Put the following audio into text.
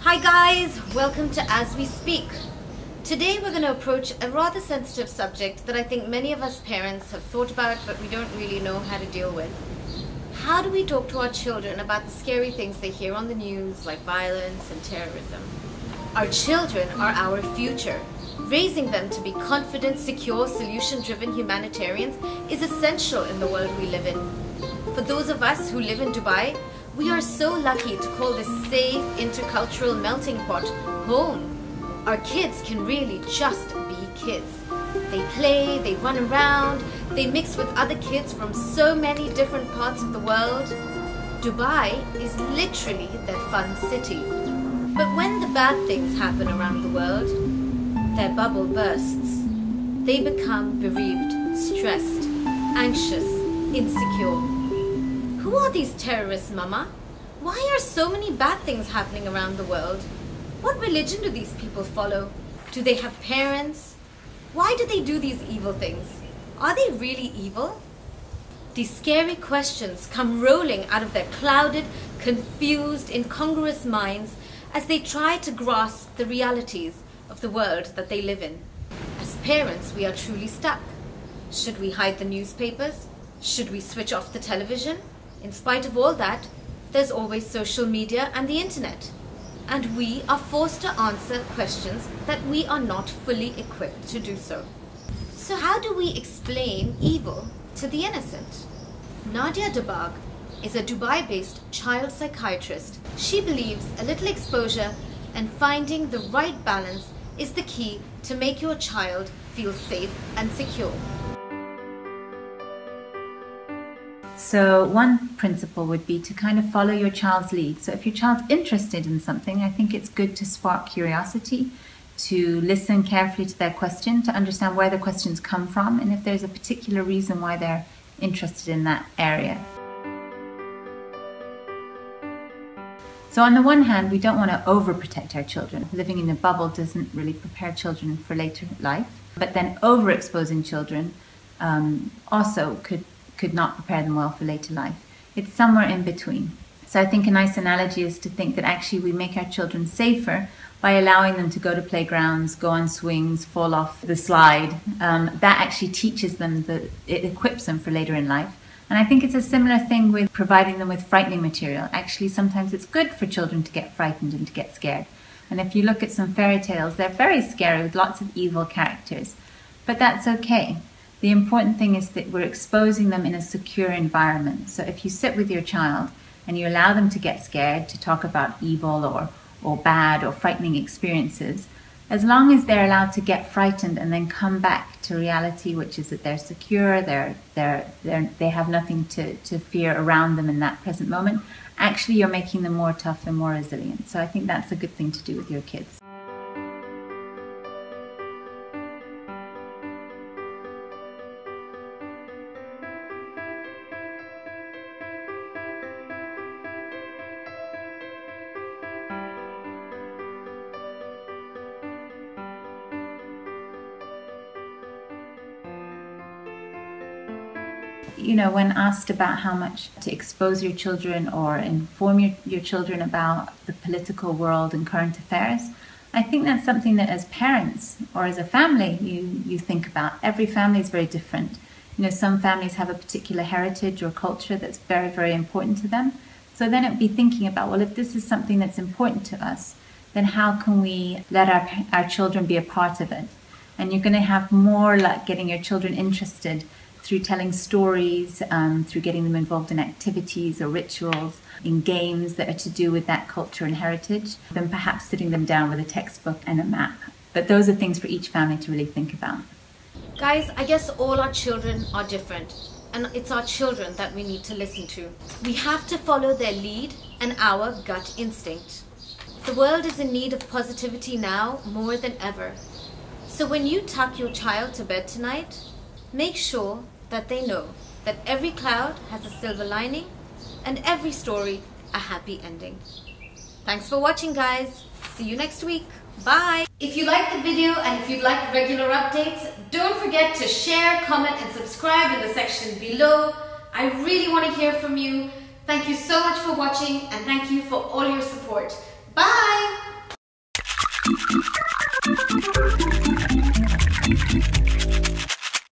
Hi guys, welcome to As We Speak. Today we're going to approach a rather sensitive subject that I think many of us parents have thought about but we don't really know how to deal with. How do we talk to our children about the scary things they hear on the news like violence and terrorism? Our children are our future. Raising them to be confident, secure, solution-driven humanitarians is essential in the world we live in. For those of us who live in Dubai, we are so lucky to call this safe, intercultural melting pot home. Our kids can really just be kids. They play, they run around, they mix with other kids from so many different parts of the world. Dubai is literally their fun city. But when the bad things happen around the world, their bubble bursts. They become bereaved, stressed, anxious, insecure. Who are these terrorists, Mama? Why are so many bad things happening around the world? What religion do these people follow? Do they have parents? Why do they do these evil things? Are they really evil? These scary questions come rolling out of their clouded, confused, incongruous minds as they try to grasp the realities of the world that they live in. As parents, we are truly stuck. Should we hide the newspapers? Should we switch off the television? In spite of all that, there's always social media and the internet. And we are forced to answer questions that we are not fully equipped to do so. So how do we explain evil to the innocent? Nadia Dabbagh is a Dubai-based child psychiatrist. She believes a little exposure and finding the right balance is the key to make your child feel safe and secure. So one principle would be to kind of follow your child's lead. So if your child's interested in something, I think it's good to spark curiosity, to listen carefully to their question, to understand where the questions come from, and if there's a particular reason why they're interested in that area. So on the one hand, we don't want to overprotect our children. Living in a bubble doesn't really prepare children for later life. But then overexposing children also could not prepare them well for later life. It's somewhere in between. So I think a nice analogy is to think that actually we make our children safer by allowing them to go to playgrounds, go on swings, fall off the slide. That actually teaches them, it equips them for later in life. And I think it's a similar thing with providing them with frightening material. Actually, sometimes it's good for children to get frightened and to get scared. And if you look at some fairy tales, they're very scary with lots of evil characters. But that's okay. The important thing is that we're exposing them in a secure environment. So if you sit with your child and you allow them to get scared, to talk about evil or bad or frightening experiences, as long as they're allowed to get frightened and then come back to reality, which is that they're secure, they have nothing to fear around them in that present moment, actually you're making them more tough and more resilient. So I think that's a good thing to do with your kids. You know, when asked about how much to expose your children or inform your children about the political world and current affairs, I think that's something that as parents or as a family you think about. Every family is very different. You know, some families have a particular heritage or culture that's very, very important to them. So then it would be thinking about, well, if this is something that's important to us, then how can we let our children be a part of it? And you're going to have more luck getting your children interested through telling stories, through getting them involved in activities or rituals, in games that are to do with that culture and heritage, than perhaps sitting them down with a textbook and a map. But those are things for each family to really think about. Guys, I guess all our children are different, and it's our children that we need to listen to. We have to follow their lead and our gut instinct. The world is in need of positivity now more than ever. So when you tuck your child to bed tonight, make sure that they know that every cloud has a silver lining and every story a happy ending. Thanks for watching, guys. See you next week. Bye. If you liked the video and if you'd like regular updates, don't forget to share, comment and subscribe in the section below. I really want to hear from you. Thank you so much for watching, and thank you for all your support. Bye!